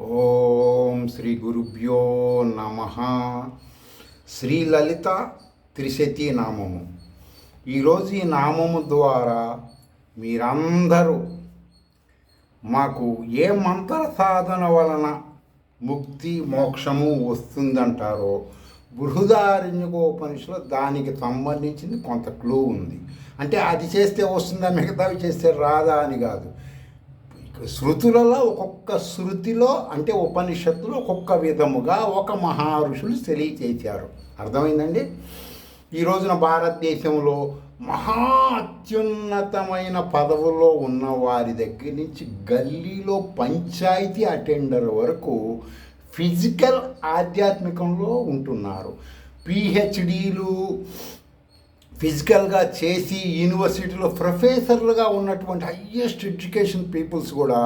ఓం శ్రీ గురుభ్యో నమ. శ్రీ లలిత త్రిశతి నామము. ఈరోజు ఈ నామము ద్వారా మీరందరూ మాకు ఏ మంత్ర సాధన వలన ముక్తి మోక్షము వస్తుందంటారో బృహదారణ్యకోపనిషత్తులో దానికి సంబంధించింది కొంత క్లూ ఉంది. అంటే అది చేస్తే వస్తుందా, మిగతావి చేస్తే రాదా అని కాదు. శృతులలో ఒక్కొక్క శృతిలో అంటే ఉపనిషత్తులో ఒక్కొక్క విధముగా ఒక మహర్షులు తెలియచేశారు. అర్థమైందండి? ఈ రోజున భారతదేశంలో మహా అత్యున్నతమైన పదవుల్లో ఉన్న వారి దగ్గర నుంచి గల్లీలో పంచాయతీ అటెండర్ వరకు ఫిజికల్ ఆధ్యాత్మికంలో ఉంటున్నారు. పిహెచ్డీలు ఫిజికల్గా చేసి యూనివర్సిటీలో ప్రొఫెసర్లుగా ఉన్నటువంటి హయ్యెస్ట్ ఎడ్యుకేషన్ పీపుల్స్ కూడా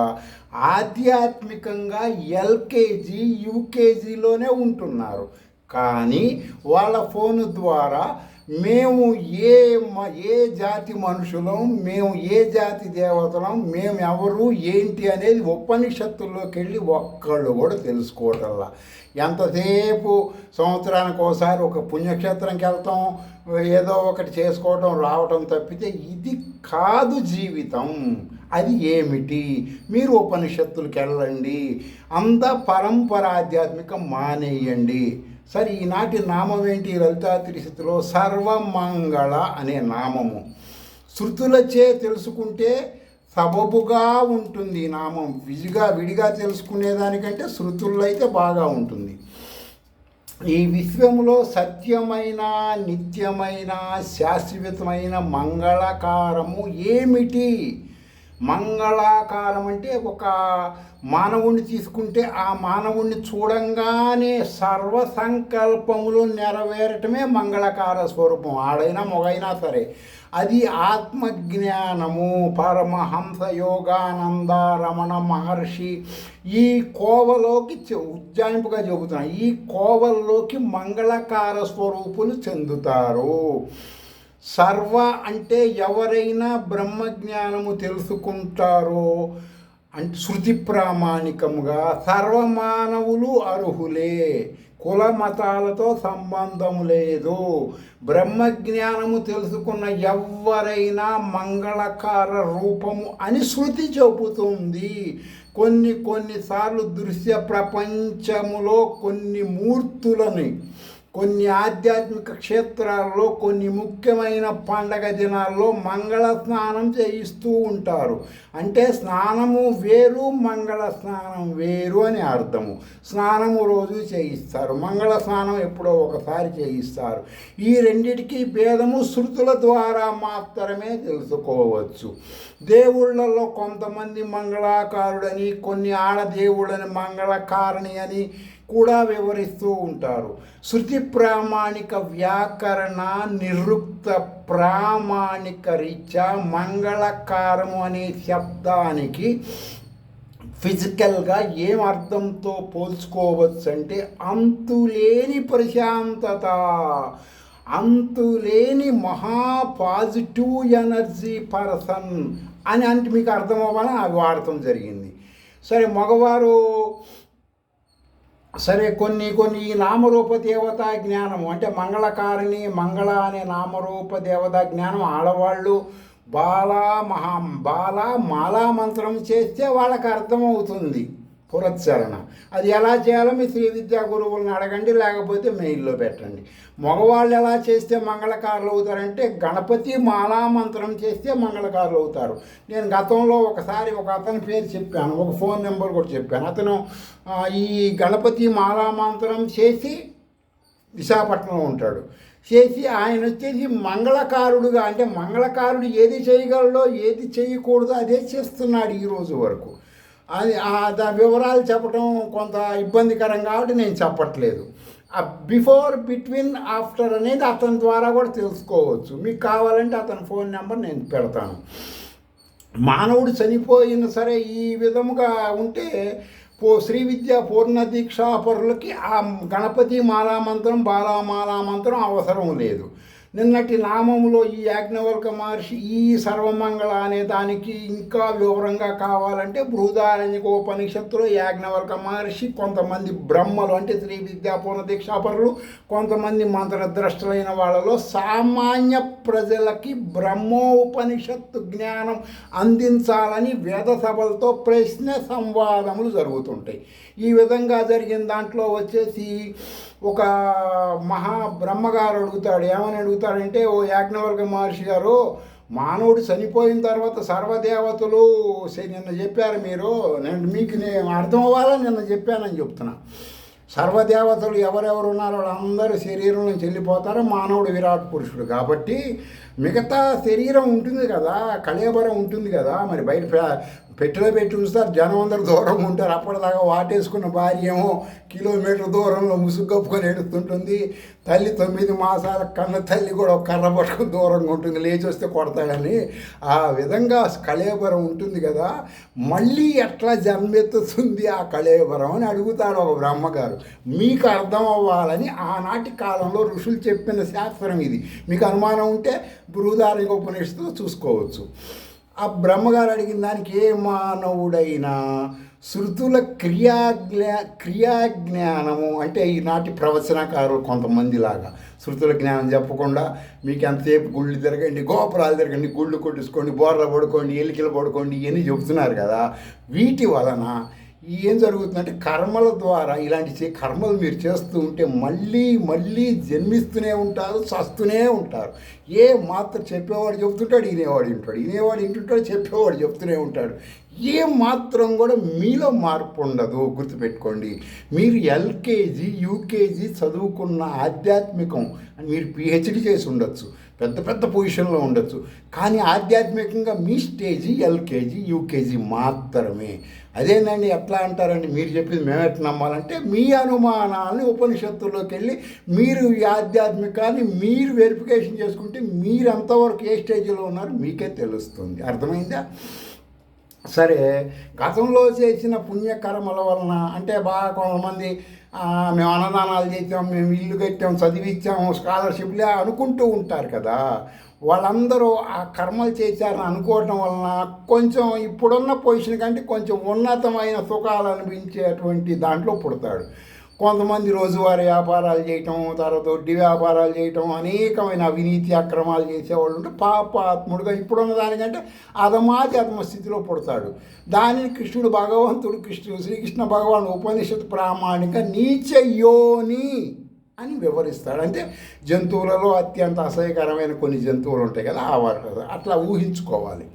ఆధ్యాత్మికంగా ఎల్కేజీ యూకేజీలోనే ఉంటున్నారు. కానీ వాళ్ళ ఫోను ద్వారా మేము ఏ జాతి మనుషులం, మేము ఏ జాతి దేవతలం, మేము ఎవరు ఏంటి అనేది ఉపనిషత్తుల్లోకి వెళ్ళి ఒక్కళ్ళు కూడా తెలుసుకోవటంలా. ఎంతసేపు సంవత్సరానికి ఒకసారి ఒక పుణ్యక్షేత్రంకి వెళ్తాం, ఏదో ఒకటి చేసుకోవటం రావటం తప్పితే ఇది కాదు జీవితం. అది ఏమిటి? మీరు ఉపనిషత్తులకు వెళ్ళండి, అంతా పరంపరాధ్యాత్మికం మానేయండి. సరే, ఈనాటి నామం ఏంటి? లలితా త్రిశతిలో సర్వమంగళ అనే నామము. శృతులచే తెలుసుకుంటే సబబుగా ఉంటుంది ఈ నామం. విడిగా తెలుసుకునేదానికంటే శృతుల్లో అయితే బాగా ఉంటుంది. ఈ విశ్వంలో సత్యమైన, నిత్యమైన, శాశ్వతమైన మంగళకారము ఏమిటి? మంగళాకారం అంటే ఒక మానవుణ్ణి తీసుకుంటే ఆ మానవుణ్ణి చూడంగానే సర్వ సంకల్పములు నెరవేరటమే మంగళకార స్వరూపం. ఆడైనా మొగైనా సరే అది ఆత్మజ్ఞానము. పరమహంస యోగానంద రమణ మహర్షి ఈ కోవలోకి ఉజ్జాయింపుగా చెబుతున్నారు. ఈ కోవల్లోకి మంగళకార స్వరూపులు చెందుతారు. సర్వ అంటే ఎవరైనా బ్రహ్మజ్ఞానము తెలుసుకుంటారో అంటే శృతి ప్రామాణికముగా సర్వమానవులు అర్హులే. కుల మతాలతో సంబంధం లేదు. బ్రహ్మజ్ఞానము తెలుసుకున్న ఎవరైనా మంగళకార రూపము అని శృతి చెబుతుంది. కొన్నిసార్లు దృశ్య ప్రపంచములో కొన్ని మూర్తులని, కొన్ని ఆధ్యాత్మిక క్షేత్రాల్లో, కొన్ని ముఖ్యమైన పండగ దినాల్లో మంగళ స్నానం చేయిస్తూ ఉంటారు. అంటే స్నానము వేరు, మంగళ స్నానం వేరు అని అర్థము. స్నానము రోజు చేయిస్తారు, మంగళ స్నానం ఎప్పుడో ఒకసారి చేయిస్తారు. ఈ రెండిటికి భేదము శృతుల ద్వారా మాత్రమే తెలుసుకోవచ్చు. దేవుళ్ళల్లో కొంతమంది మంగళాకారుడని, కొన్ని ఆడదేవుడని మంగళకారణి అని కూడా వివరిస్తూ ఉంటారు. శృతి ప్రామాణిక వ్యాకరణ నిరుక్త ప్రామాణిక రీత్యా మంగళకారము అనే శబ్దానికి ఫిజికల్గా ఏం అర్థంతో పోల్చుకోవచ్చు అంటే అంతులేని ప్రశాంతత, అంతులేని మహా పాజిటివ్ ఎనర్జీ పర్సన్ అని అంటే మీకు అర్థం అవ్వాలని అవి వాడటం జరిగింది. సరే, మగవారు సరే కొన్ని ఈ నామరూప దేవతా జ్ఞానము అంటే మంగళకారిణి, మంగళ అనే నామరూప దేవతా జ్ఞానం ఆడవాళ్ళు మాలా మంత్రం చేస్తే వాళ్ళకి అర్థమవుతుంది పురస్చరణ. అది ఎలా చేయాలో మీ శ్రీ విద్యా గురువులను అడగండి, లేకపోతే మెయిల్లో పెట్టండి. మగవాళ్ళు ఎలా చేస్తే మంగళకారులు అవుతారంటే గణపతి మాలా మంత్రం చేస్తే మంగళకారులు అవుతారు. నేను గతంలో ఒకసారి ఒక అతని పేరు చెప్పాను, ఒక ఫోన్ నెంబర్ కూడా చెప్పాను. అతను ఈ గణపతి మాలా మంత్రం చేసి విశాఖపట్నంలో ఉంటాడు. చేసి ఆయన వచ్చేసి మంగళకారుడుగా, అంటే మంగళకారుడు ఏది చేయగలడో ఏది చేయకూడదో అదే చేస్తున్నాడు ఈ రోజు వరకు. అది దాని వివరాలు చెప్పడం కొంత ఇబ్బందికరం కాబట్టి నేను చెప్పట్లేదు. బిఫోర్, బిట్వీన్, ఆఫ్టర్ అనేది అతని ద్వారా కూడా తెలుసుకోవచ్చు. మీకు కావాలంటే అతని ఫోన్ నెంబర్ నేను పెడతాను. మానవుడు చనిపోయిన సరే ఈ విధముగా ఉంటే శ్రీ విద్యా పూర్ణ దీక్షాపరులకి ఆ గణపతి మాలామంత్రం, బాలామాలా మంత్రం అవసరం లేదు. నిన్నటి నామములో ఈ యాజ్ఞవల్క మహర్షి ఈ సర్వమంగళ అనే దానికి ఇంకా వివరంగా కావాలంటే బృహదారణ్యకోపనిషత్తులో యాజ్ఞవల్క మహర్షి కొంతమంది బ్రహ్మలు అంటే శ్రీ విద్యాపూర్ణ దీక్షాపరులు, కొంతమంది మంత్రద్రష్టలైన వాళ్ళలో సామాన్య ప్రజలకి బ్రహ్మోపనిషత్తు జ్ఞానం అందించాలని వేద సభలతో ప్రశ్న సంవాదములు జరుగుతుంటాయి. ఈ విధంగా జరిగిన దాంట్లో వచ్చేసి ఒక బ్రహ్మగారు అడుగుతాడు. ఏమని అడుగుతాడంటే, ఓ యాజ్ఞవల్క మహర్షి గారు, మానవుడు చనిపోయిన తర్వాత సర్వదేవతలు నిన్న చెప్పారు మీరు, నేను అర్థం అవ్వాలని నిన్న చెప్పానని చెప్తున్నా. సర్వదేవతలు ఎవరెవరు ఉన్నారో వాళ్ళందరూ శరీరం నుంచి వెళ్ళిపోతారు. మానవుడు విరాట్ పురుషుడు కాబట్టి మిగతా శరీరం ఉంటుంది కదా, కళేబరం ఉంటుంది కదా, మరి బయట పెట్టెలో పెట్టి ఉంచుతారు, జనం అందరు దూరంగా ఉంటారు. అప్పటిదాకా వాటేసుకున్న భార్య ఏమో కిలోమీటర్ దూరంలో ముసుగు కప్పుకొని ఎడుతుంటుంది. తల్లి 9 మాసాల కన్న తల్లి కూడా ఒక కర్ర పట్టుకుని దూరంగా ఉంటుంది, లేచి వస్తే కొడతాడని. ఆ విధంగా కళేబరం ఉంటుంది కదా, మళ్ళీ ఎట్లా జన్మెత్తుతుంది ఆ కళేబరం అని అడుగుతాడు ఒక బ్రహ్మగారు. మీకు అర్థం అవ్వాలని ఆనాటి కాలంలో ఋషులు చెప్పిన శాస్త్రం ఇది. మీకు అనుమానం ఉంటే బృహదారణ్యకోపనిషత్తులో చూసుకోవచ్చు. ఆ బ్రహ్మగారు అడిగిన దానికి, ఏ మానవుడైనా శృతుల క్రియాజ్ఞానము అంటే ఈనాటి ప్రవచనకారులు కొంతమందిలాగా శృతుల జ్ఞానం చెప్పకుండా మీకు ఎంతసేపు గుళ్ళు తిరగండి, గోపురాలు తిరగండి, గుళ్ళు కొట్టించుకోండి, బోర్ల పడుకోండి, ఎలికలు పడుకోండి ఇవన్నీ చెబుతున్నారు కదా. వీటి వలన ఏం జరుగుతుందంటే కర్మల ద్వారా ఇలాంటి కర్మలు మీరు చేస్తూ ఉంటే మళ్ళీ మళ్ళీ జన్మిస్తూనే ఉంటారు, చస్తూనే ఉంటారు. ఏ మాత్రం చెప్పేవాడు చెప్తుంటాడు, వినేవాడు వింటుంటాడు, చెప్పేవాడు చెప్తూనే ఉంటాడు. ఏ మాత్రం కూడా మీలో మార్పు ఉండదు. గుర్తుపెట్టుకోండి, మీరు ఎల్కేజీ యూకేజీ చదువుకున్న ఆధ్యాత్మికం మీరు పిహెచ్డి చేసి ఉండొచ్చు, పెద్ద పెద్ద పొజిషన్లో ఉండొచ్చు, కానీ ఆధ్యాత్మికంగా మీ స్టేజీ ఎల్కేజీ యూకేజీ మాత్రమే. అదేనండి ఎట్లా అంటారండి, మీరు చెప్పింది మేము ఎట్లా నమ్మాలంటే మీ అనుమానాలని ఉపనిషత్తుల్లోకి వెళ్ళి మీరు ఈ ఆధ్యాత్మికాన్ని మీరు వెరిఫికేషన్ చేసుకుంటే మీరు ఎంతవరకు ఏ స్టేజ్లో ఉన్నారో మీకే తెలుస్తుంది. అర్థమైందా? సరే, గతంలో చేసిన పుణ్యకర్మల వలన అంటే బాగా కొంతమంది మేము అన్నదానాలు చేసాం, మేము ఇల్లు కట్టాం, చదివించాము, స్కాలర్షిప్లే అనుకుంటూ ఉంటారు కదా. వాళ్ళందరూ ఆ కర్మలు చేశారని అనుకోవటం వలన కొంచెం ఇప్పుడున్న పొజిషన్ కంటే కొంచెం ఉన్నతమైన సుఖాలు అనిపించేటువంటి దాంట్లో పుడతాడు. కొంతమంది రోజువారీ వ్యాపారాలు చేయటం, తర్వాత వడ్డీ వ్యాపారాలు చేయటం, అనేకమైన అవినీతి అక్రమాలు చేసేవాళ్ళు ఉంటే పాపాత్ముడుగా ఇప్పుడున్న దానికంటే అధమ స్థితిలో పుడతాడు. దానిని శ్రీకృష్ణ భగవాన్ ఉపనిషత్ ప్రామాణిక నీచయోని అని వివరిస్తాడు. అంటే జంతువులలో అత్యంత అసహ్యకరమైన కొన్ని జంతువులు ఉంటాయి కదా, అట్లా ఊహించుకోవాలి.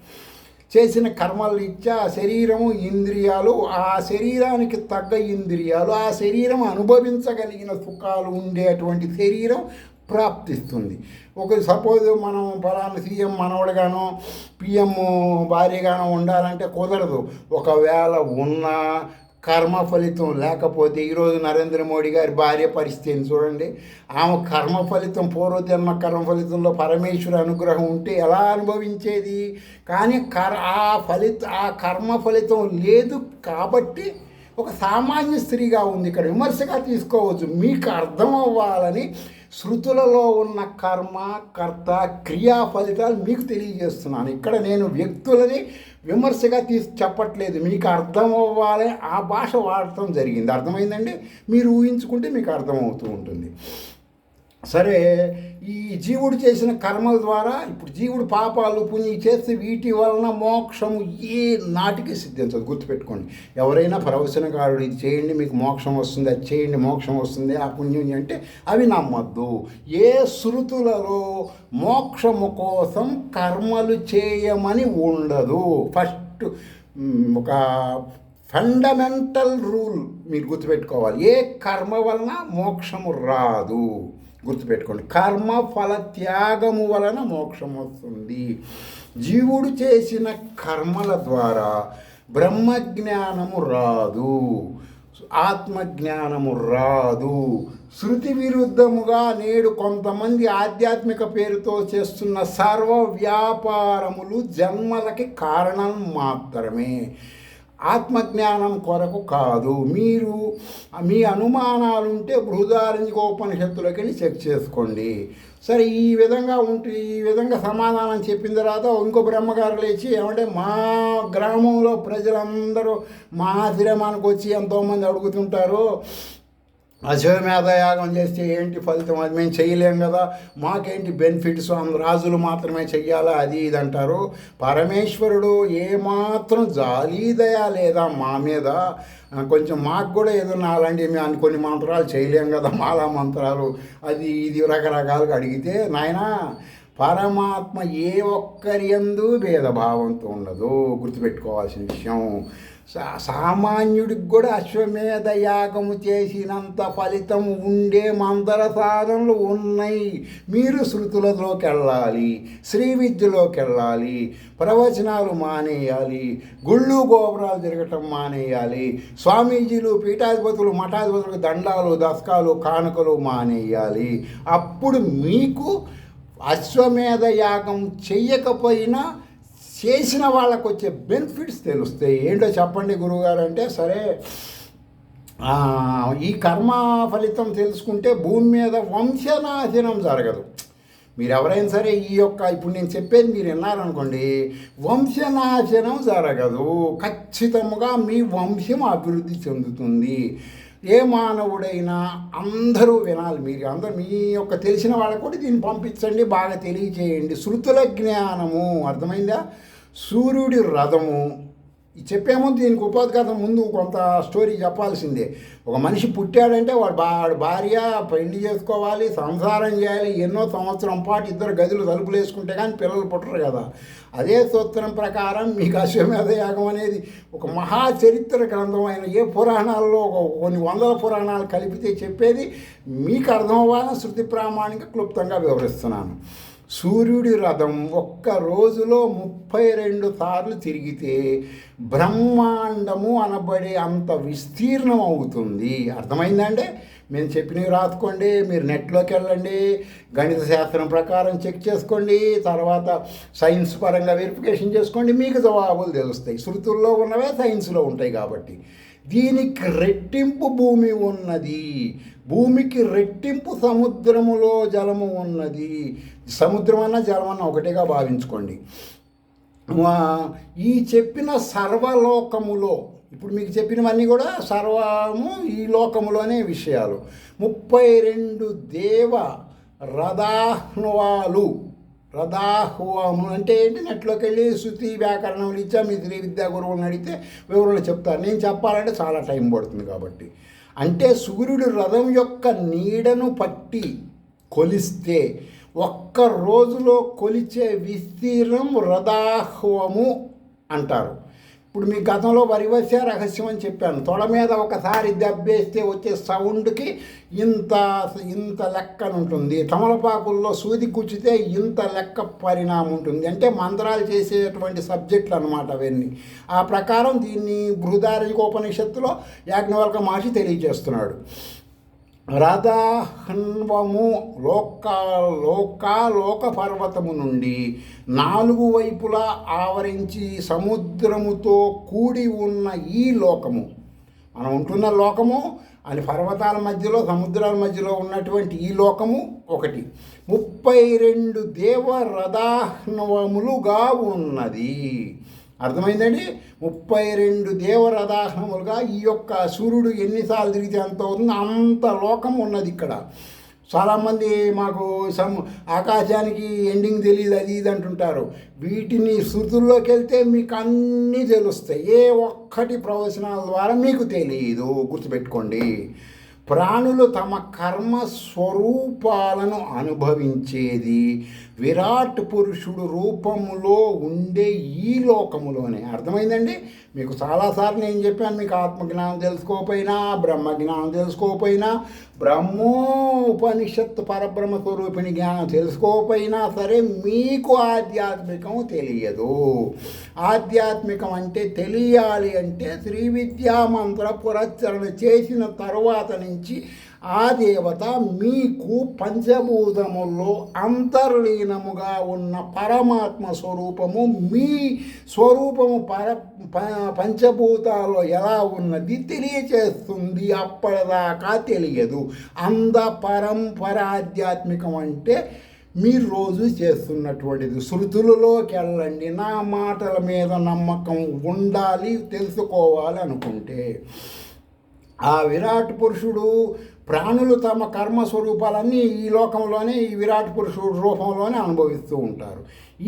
చేసిన కర్మలు ఇచ్చా శరీరము ఇంద్రియాలు, ఆ శరీరానికి తగ్గ ఇంద్రియాలు, ఆ శరీరం అనుభవించగలిగిన సుఖాలు ఉండేటువంటి శరీరం ప్రాప్తిస్తుంది. సపోజ్ మనం ఫలానా సీఎం మనవడుగానో పిఎం భార్యగానో ఉండాలంటే కుదరదు. ఒకవేళ ఉన్న కర్మ ఫలితం లేకపోతే, ఈరోజు నరేంద్ర మోడీ గారి భార్య పరిస్థితిని చూడండి. ఆమె కర్మ ఫలితం, పూర్వజన్మ కర్మ ఫలితంలో పరమేశ్వర అనుగ్రహం ఉంటే ఎలా అనుభవించేది? కానీ ఆ కర్మ ఫలితం లేదు కాబట్టి ఒక సామాన్య స్త్రీగా ఉంది. ఇక్కడ విమర్శగా తీసుకోవచ్చు. మీకు అర్థం అవ్వాలని శృతులలో ఉన్న కర్మ, కర్త, క్రియా ఫలితాలు మీకు తెలియజేస్తున్నాను. ఇక్కడ నేను వ్యక్తులని విమర్శగా చెప్పట్లేదు, మీకు అర్థం అవ్వాలి ఆ భాష వాడటం జరిగింది. అర్థమైందండి? మీరు ఊహించుకుంటే మీకు అర్థమవుతూ ఉంటుంది. సరే, ఈ జీవుడు చేసిన కర్మల ద్వారా ఇప్పుడు జీవుడు పాపాలు పుణ్యం చేస్తే వీటి వలన మోక్షము ఏ నాటికి సిద్ధించదు. గుర్తుపెట్టుకోండి. ఎవరైనా ప్రవచనకారుడు ఇది చేయండి మీకు మోక్షం వస్తుంది, అది చేయండి మోక్షం వస్తుంది, ఆ పుణ్యం అంటే అవి నమ్మద్దు. ఏ శృతులలో మోక్షము కోసం కర్మలు చేయమని ఉండదు. ఫస్ట్ ఒక ఫండమెంటల్ రూల్ మీరు గుర్తుపెట్టుకోవాలి. ఏ కర్మ వలన మోక్షము రాదు. గుర్తుపెట్టుకోండి, కర్మ ఫల త్యాగము వలన మోక్షం వస్తుంది. జీవుడు చేసిన కర్మల ద్వారా బ్రహ్మజ్ఞానము రాదు, ఆత్మజ్ఞానము రాదు. శృతి విరుద్ధముగా నేడు కొంతమంది ఆధ్యాత్మిక పేరుతో చేస్తున్న సర్వ వ్యాపారములు జన్మలకి కారణం మాత్రమే. ఆత్మజ్ఞానం కొరకు కాదు. మీరు మీ అనుమానాలుంటే బృహదారణ్యకోపనిషత్తులోకి వెళ్ళి చెక్ చేసుకోండి. సరే, ఈ విధంగా ఈ విధంగా సమాధానం చెప్పిన తర్వాత ఇంకో బ్రహ్మగారు లేచి, ఏమంటే మా గ్రామంలో ప్రజలందరూ మా ఆశ్రమానికి వచ్చి ఎంతోమంది అడుగుతుంటారు, అశ్వమేధ యాగం చేస్తే ఏంటి ఫలితం, అది మేము చేయలేం కదా, మాకేంటి బెనిఫిట్స్, రాజులు మాత్రమే చెయ్యాలా, అది ఇది అంటారు. పరమేశ్వరుడు ఏమాత్రం జాలి దయా లేదా మా మీద, కొంచెం మాకు కూడా ఏదన్నా అలాంటి మేము కొన్ని మంత్రాలు చేయలేం కదా, మాలా మంత్రాలు అది ఇది రకరకాలుగా అడిగితే, నాయనా పరమాత్మ ఏ ఒక్కరి యందు భేదభావంతో ఉండదు, గుర్తుపెట్టుకోవాల్సిన విషయం. సామాన్యుడికి కూడా అశ్వమేధ యాగము చేసినంత ఫలితం ఉండే మంత్ర సాధనలు ఉన్నాయి. మీరు శృతులలోకి వెళ్ళాలి, శ్రీ విద్యలోకి వెళ్ళాలి, ప్రవచనాలు మానేయాలి, గుళ్ళు గోపురాలు తిరగటం మానేయాలి, స్వామీజీలు పీఠాధిపతులు మఠాధిపతులకు దండాలు దశకాలు కానుకలు మానేయాలి. అప్పుడు మీకు అశ్వమేధ యాగం చెయ్యకపోయినా చేసిన వాళ్ళకు వచ్చే బెనిఫిట్స్ తెలుస్తాయి. ఏంటో చెప్పండి గురువుగారు అంటే, సరే ఈ కర్మ ఫలితం తెలుసుకుంటే భూమి మీద వంశనాశనం జరగదు. మీరు ఎవరైనా సరే ఇప్పుడు నేను చెప్పేది మీరు విన్నారనుకోండి, వంశనాశనం జరగదు. ఖచ్చితంగా మీ వంశం అభివృద్ధి చెందుతుంది. ఏ మానవుడైనా అందరూ వినాలి. మీరు అందరూ మీ యొక్క తెలిసిన వాళ్ళకు కూడా దీన్ని పంపించండి, బాగా తెలియచేయండి. శృతుల జ్ఞానము అర్థమైందా? సూర్యుడి రథము చెప్పాము. దీనికి ఉపోద్ఘాతం ముందు కొంత స్టోరీ చెప్పాల్సిందే. ఒక మనిషి పుట్టాడంటే వాడు భార్య పెళ్లి చేసుకోవాలి, సంసారం చేయాలి, ఎన్నో సంవత్సరం పాటు ఇద్దరు గదులు తలుపులు వేసుకుంటే కానీ పిల్లలు పుట్టరు కదా. అదే సూత్రం ప్రకారం మీకు అశ్వమేధ యాగం అనేది ఒక మహా చరిత్ర గ్రంథం అయిన ఏ పురాణాల్లో కొన్ని వందల పురాణాలు కలిపితే చెప్పేది మీకు అర్థం అవ్వాలని శృతి ప్రామాణిక క్లుప్తంగా వివరిస్తున్నాను. సూర్యుడి రథం ఒక్క రోజులో 32 సార్లు తిరిగితే బ్రహ్మాండము అనబడే అంత విస్తీర్ణం అవుతుంది. అర్థమైందంటే మేము చెప్పినవి రాసుకోండి, మీరు నెట్లోకి వెళ్ళండి, గణిత శాస్త్రం ప్రకారం చెక్ చేసుకోండి, తర్వాత సైన్స్ పరంగా వెరిఫికేషన్ చేసుకోండి, మీకు జవాబులు తెలుస్తాయి. శృతుల్లో ఉన్నవే సైన్స్లో ఉంటాయి కాబట్టి. దీనికి రెట్టింపు భూమి ఉన్నది, భూమికి రెట్టింపు సముద్రములో జలము ఉన్నది. సముద్రం అన్న జలం అన్న ఒకటిగా భావించుకోండి. ఈ చెప్పిన సర్వలోకములో, ఇప్పుడు మీకు చెప్పినవన్నీ కూడా సర్వము ఈ లోకములోనే విషయాలు. 32 దేవ రథాహ్వాము అంటే ఏంటి? నెట్లోకి వెళ్ళి శృతి వ్యాకరణం ఇచ్చా మీ శ్రీ విద్యా గురువులను అడిగితే వివరణలు చెప్తారు. నేను చెప్పాలంటే చాలా టైం పడుతుంది కాబట్టి. అంటే సూర్యుడు రథం యొక్క నీడను పట్టి కొలిస్తే ఒక్క రోజులో కొలిచే విస్తీర్ణం రథాహ్వము అంటారు. ఇప్పుడు మీ గతంలో వరివస్య రహస్యం అని చెప్పాను. తొడ మీద ఒకసారి దెబ్బేస్తే వచ్చే సౌండ్కి ఇంత లెక్కను ఉంటుంది. తమలపాకుల్లో సూది కూర్చితే ఇంత లెక్క పరిణామం ఉంటుంది. అంటే మంత్రాలు చేసేటువంటి సబ్జెక్టులు అన్నమాట అవన్నీ. ఆ ప్రకారం దీన్ని బృహదారణ్యకోపనిషత్తులో యాజ్ఞవల్క్య మహర్షి తెలియజేస్తున్నాడు. రథాహ్వము లోక పర్వతము నుండి 4 వైపులా ఆవరించి సముద్రముతో కూడి ఉన్న ఈ లోకము, మనం ఉంటున్న లోకము అని పర్వతాల మధ్యలో సముద్రాల మధ్యలో ఉన్నటువంటి ఈ లోకము ఒకటి. 32 దేవరథాహ్వములుగా ఉన్నది. అర్థమైందండి? 32 దేవరథాహ్వములుగా ఈ యొక్క సూర్యుడు ఎన్నిసార్లు తిరిగితే అంత అవుతుంది, అంత లోకం ఉన్నది ఇక్కడ. చాలామంది మాకు ఆకాశానికి ఎండింగ్ తెలియదు అది ఇది అంటుంటారు. వీటిని శృతుల్లోకి వెళ్తే మీకు అన్నీ తెలుస్తాయి. ఏ ఒక్కటి ప్రవచనాల ద్వారా మీకు తెలియదు, గుర్తుపెట్టుకోండి. ప్రాణులు తమ కర్మ స్వరూపాలను అనుభవించేది విరాట్ పురుషుడు రూపములో ఉండే ఈ లోకములోనే. అర్థమైందండి? మీకు చాలాసార్లు నేను చెప్పాను, మీకు ఆత్మజ్ఞానం తెలుసుకోకపోయినా, బ్రహ్మజ్ఞానం తెలుసుకోకపోయినా, బ్రహ్మోపనిషత్తు పరబ్రహ్మ స్వరూపిణి జ్ఞానం తెలుసుకోకపోయినా సరే మీకు ఆధ్యాత్మికం తెలియదు. ఆధ్యాత్మికం అంటే తెలియాలి అంటే శ్రీ విద్యా మంత్ర పురస్చరణ చేసిన తరువాత నుంచి ఆ దేవత మీకు పంచభూతముల్లో అంతర్లీనముగా ఉన్న పరమాత్మ స్వరూపము మీ స్వరూపము పంచభూతాల్లో ఎలా ఉన్నది తెలియచేస్తుంది. అప్పటిదాకా తెలియదు. పరంపర ఆధ్యాత్మికం అంటే మీరు రోజు చేస్తున్నటువంటిది. శృతులలోకి వెళ్ళండి. నా మాటల మీద నమ్మకం ఉండాలి, తెలుసుకోవాలి అనుకుంటే ఆ విరాట్ పురుషుడు ప్రాణులు తమ కర్మస్వరూపాలన్నీ ఈ లోకంలోనే ఈ విరాట్ పురుషుడు రూపంలోనే అనుభవిస్తూ ఉంటారు.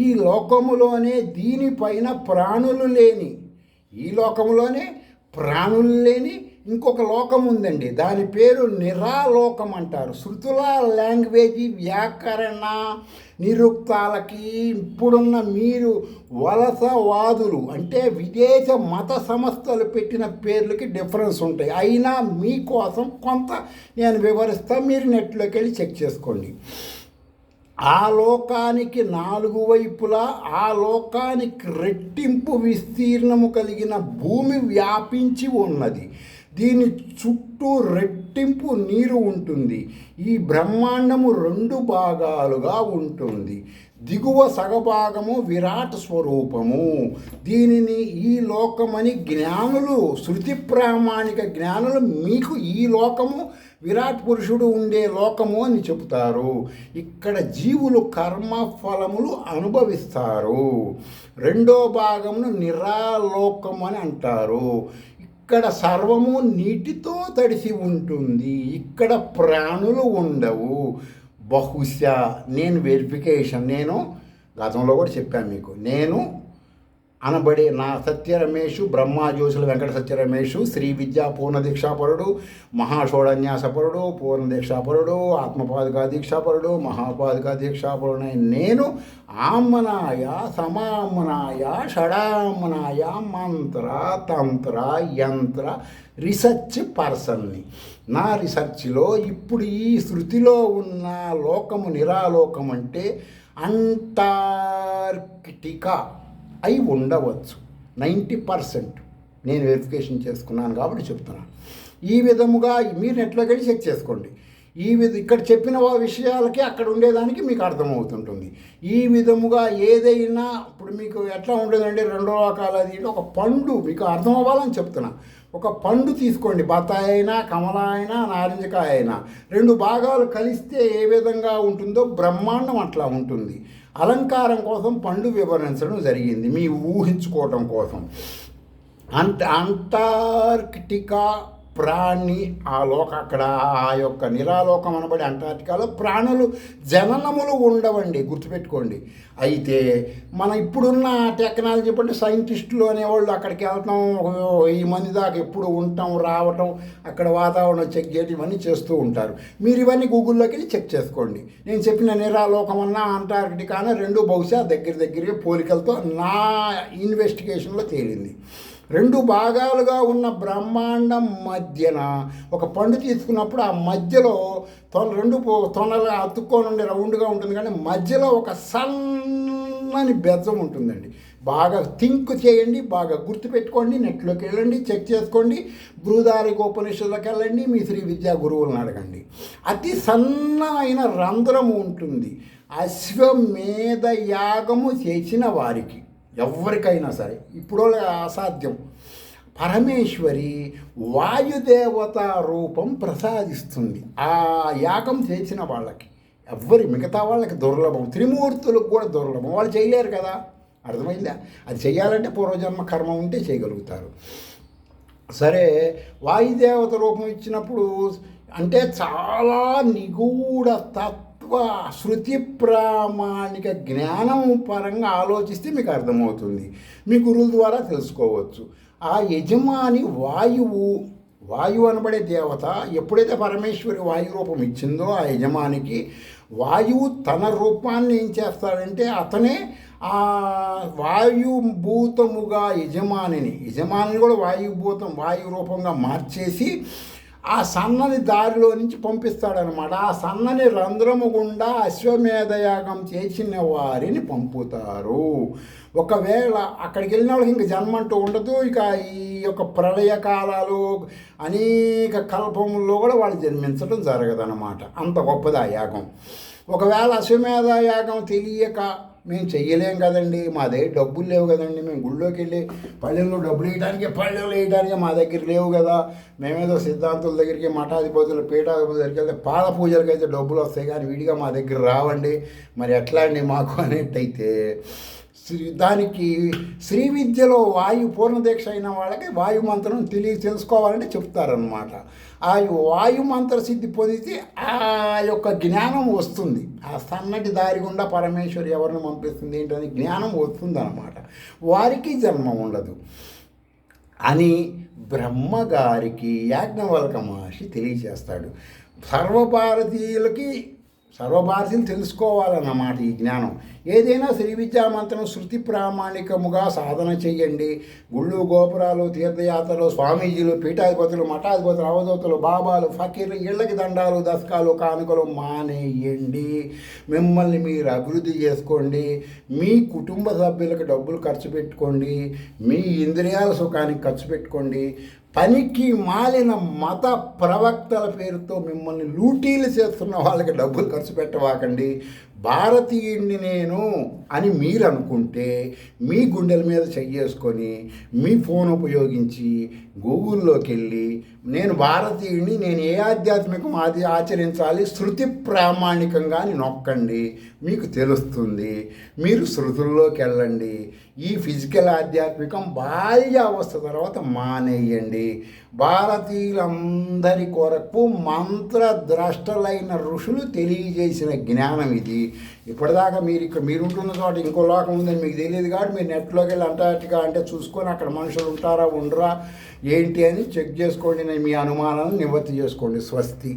ఈ లోకములోనే దీనిపైన ప్రాణులు లేని, ఈ లోకంలోనే ప్రాణులు లేని ఇంకొక లోకం ఉందండి. దాని పేరు నిరాలోకం అంటారు. శృతుల లాంగ్వేజీ వ్యాకరణ నిరుక్తాలకి ఇప్పుడున్న మీరు వలసవాదులు అంటే విదేశ మత సంస్థలు పెట్టిన పేర్లకి డిఫరెన్స్ ఉంటాయి. అయినా మీకోసం కొంత నేను వివరిస్తా, మీరు నెట్లోకి వెళ్ళి చెక్ చేసుకోండి. ఆ లోకానికి 4 వైపులా ఆ లోకానికి రెట్టింపు విస్తీర్ణము కలిగిన భూమి వ్యాపించి ఉన్నది. దీని చుట్టూ రెట్టింపు నీరు ఉంటుంది. ఈ బ్రహ్మాండము 2 భాగాలుగా ఉంటుంది. దిగువ సగభాగము విరాట్ స్వరూపము. దీనిని ఈ లోకమని జ్ఞానులు, శృతి ప్రామాణిక జ్ఞానులు మీకు ఈ లోకము విరాట్ పురుషుడు ఉండే లోకము అని చెబుతారు. ఇక్కడ జీవులు కర్మ ఫలములు అనుభవిస్తారు. 2వ భాగమును నిరాలోకం అని అంటారు. ఇక్కడ సర్వము నీటితో తడిసి ఉంటుంది. ఇక్కడ ప్రాణులు ఉండవు. బహుశా నేను నేను గతంలో కూడా చెప్పాను మీకు, నేను అనబడే నా సత్యరమేషు బ్రహ్మాజ్యోతుల వెంకట సత్యరమేషు శ్రీ విద్యా పూర్ణ దీక్షాపరుడు, మహాషోడన్యాసపరుడు, పూర్ణ దీక్షాపరుడు, ఆత్మపాదుకా దీక్షాపరుడు, మహాపాదుకా దీక్షాపరుడు నేను ఆమనాయ సమామనాయ షడామనాయ మంత్ర తంత్ర యంత్ర రీసెర్చ్ పర్సన్ని. నా రీసెర్చ్లో ఇప్పుడు ఈ శృతిలో ఉన్న లోకము నిరాలోకం అంటే అంటార్కిటికా అయి ఉండవచ్చు. 90% నేను వెరిఫికేషన్ చేసుకున్నాను కాబట్టి చెప్తున్నాను. ఈ విధముగా మీరు నెట్లోకి వెళ్ళి చెక్ చేసుకోండి. ఇక్కడ చెప్పిన విషయాలకి అక్కడ ఉండేదానికి మీకు అర్థమవుతుంటుంది. ఈ విధముగా ఏదైనా ఇప్పుడు మీకు ఎట్లా ఉండేదంటే 2 రకాలు అది ఒక పండు మీకు అర్థం అవ్వాలని చెప్తున్నా. ఒక పండు తీసుకోండి, బత్తాయి అయినా కమల అయినా నారింజకాయ అయినా 2 భాగాలు కలిస్తే ఏ విధంగా ఉంటుందో బ్రహ్మాండం అట్లా ఉంటుంది. అలంకారం కోసం పండు వివరించడం జరిగింది, మీ ఊహించుకోవటం కోసం. అంటార్కిటికా ప్రాణి అక్కడ ఆ యొక్క నిరాలోకం అనబడి అంటార్కిటికాలో ప్రాణులు జననములు ఉండవండి, గుర్తుపెట్టుకోండి. అయితే మన ఇప్పుడున్న టెక్నాలజీ బట్టి సైంటిస్టులు అనేవాళ్ళు అక్కడికి వెళ్తాం, 1000 మంది దాకా ఎప్పుడు ఉంటాం, రావటం, అక్కడ వాతావరణం చెక్ చేయడం ఇవన్నీ చేస్తూ ఉంటారు. మీరు ఇవన్నీ గూగుల్లోకి వెళ్ళి చెక్ చేసుకోండి. నేను చెప్పిన నిరాలోకం అన్న అంటార్కిటికా అన్న 2 బహుశా దగ్గర పోలికలతో నా ఇన్వెస్టిగేషన్లో తేలింది. 2 భాగాలుగా ఉన్న బ్రహ్మాండం మధ్యన ఒక పండు తీసుకున్నప్పుడు ఆ మధ్యలో 2 తొనలు అతుక్కొని ఉండే రౌండ్గా ఉంటుంది, కానీ మధ్యలో ఒక సన్నని బెజ్జం ఉంటుందండి. బాగా థింక్ చేయండి, బాగా గుర్తుపెట్టుకోండి, నెట్లోకి వెళ్ళండి, చెక్ చేసుకోండి, బృహదారకోపనిషత్తులకు వెళ్ళండి, మీ శ్రీ విద్యా గురువులను అడగండి. అతి సన్నమైన రంధ్రము ఉంటుంది. అశ్వమేధ యాగము చేసిన వారికి ఎవరికైనా సరే, ఇప్పుడు అసాధ్యం, పరమేశ్వరి వాయుదేవత రూపం ప్రసాదిస్తుంది ఆ యాగం చేసిన వాళ్ళకి. మిగతా వాళ్ళకి దుర్లభం, త్రిమూర్తులకు కూడా దుర్లభం, వాళ్ళు చేయలేరు కదా. అర్థమైందా? అది చేయాలంటే పూర్వజన్మ కర్మ ఉంటే చేయగలుగుతారు. సరే, వాయుదేవత రూపం ఇచ్చినప్పుడు అంటే చాలా నిగూఢ శృతి ప్రామాణిక జ్ఞానం పరంగా ఆలోచిస్తే మీకు అర్థమవుతుంది, మీ గురువుల ద్వారా తెలుసుకోవచ్చు. ఆ యజమాని వాయువు అనబడే దేవత ఎప్పుడైతే పరమేశ్వరి వాయు రూపం ఇచ్చిందో ఆ యజమానికి, వాయువు తన రూపాన్ని ఏం చేస్తాడంటే అతనే ఆ వాయుభూతముగా యజమానిని కూడా వాయు రూపంగా మార్చేసి ఆ సన్నని దారిలో నుంచి పంపిస్తాడనమాట. ఆ సన్నని రంధ్రము గుండా అశ్వమేధయాగం చేసిన వారిని పంపుతారు. ఒకవేళ అక్కడికి వెళ్ళిన వాళ్ళకి ఇంక జన్మ అంటూ ఉండదు. ఇక ఈ యొక్క ప్రళయ కాలాలు అనేక కల్పముల్లో కూడా వాళ్ళు జన్మించడం జరగదనమాట. అంత గొప్పది ఆ యాగం. ఒకవేళ అశ్వమేధ యాగం తెలియక మేము చెయ్యలేం కదండి, మా దగ్గర డబ్బులు లేవు కదండి, మేము గుళ్ళోకి వెళ్ళి పళ్ళెంలో డబ్బులు వేయడానికి మా దగ్గర లేవు కదా, మేమేదో సిద్ధాంతుల దగ్గరికి మఠాధిపతులు పీఠాధిపతుల దగ్గరికి వెళ్తే పాద పూజలకి అయితే డబ్బులు వస్తాయి కానీ విడిగా మా దగ్గర రావండి, మరి ఎట్లా అండి మాకు అనేట్టయితే దానికి శ్రీ విద్యలో పూర్ణదీక్ష అయిన వాళ్ళకి వాయుమంత్రం తెలుసుకోవాలంటే చెప్తారనమాట. ఆ వాయుమంత్ర సిద్ధి పొందితే ఆ యొక్క జ్ఞానం వస్తుంది. ఆ సన్నటి దారి గుండా పరమేశ్వరి ఎవరిని పంపిస్తుంది ఏంటని జ్ఞానం వస్తుంది అనమాట. వారికి జన్మ ఉండదు అని బ్రహ్మగారికి యాజ్ఞవల్క మహర్షి తెలియజేస్తాడు. సర్వభారతీయులు తెలుసుకోవాలన్నమాట ఈ జ్ఞానం. ఏదైనా శ్రీ విద్యా మంత్రం శృతి ప్రామాణికముగా సాధన చెయ్యండి. గుళ్ళు, గోపురాలు, తీర్థయాత్రలు, స్వామీజీలు, పీఠాధిపతులు, మఠాధిపతులు, అవధూతలు, బాబాలు, ఫకీర్లు, ఇళ్ళకి దండాలు, దశకాలు, కానుకలు మానేయండి. మిమ్మల్ని మీరు అభివృద్ధి చేసుకోండి. మీ కుటుంబ సభ్యులకు డబ్బులు ఖర్చు పెట్టుకోండి. మీ ఇంద్రియాల సుఖానికి ఖర్చు పెట్టుకోండి. పనికి మాలిన మత ప్రవక్తల పేరుతో మిమ్మల్ని లూటీలు చేస్తున్న వాళ్ళకి డబ్బులు ఖర్చు పెట్టవాకండి. భారతీయుడిని నేను అని మీరు అనుకుంటే మీ గుండెల మీద చెయ్యేసుకొని మీ ఫోన్ ఉపయోగించి గూగుల్లోకి వెళ్ళి నేను భారతీయుడిని, నేను ఏ ఆధ్యాత్మికం ఆచరించాలి శృతి ప్రామాణికంగా అని నొక్కండి. మీకు తెలుస్తుంది. మీరు శృతుల్లోకి వెళ్ళండి. ఈ ఫిజికల్ ఆధ్యాత్మికం బాల్యావస్థ తర్వాత మానేయండి. భారతీయులందరి కొరకు మంత్రద్రష్టలైన ఋషులు తెలియజేసిన జ్ఞానం ఇది. ఇప్పటిదాకా మీరుంటున్న చోట ఇంకో లోకం ఉందని మీకు తెలియదు కాబట్టి మీరు నెట్లోకి వెళ్ళి అంటార్టికా అంటే చూసుకొని అక్కడ మనుషులు ఉంటారా ఉండరా ఏంటి అని చెక్ చేసుకోండి. మీ అనుమానాలను నివృత్తి చేసుకోండి. స్వస్తి.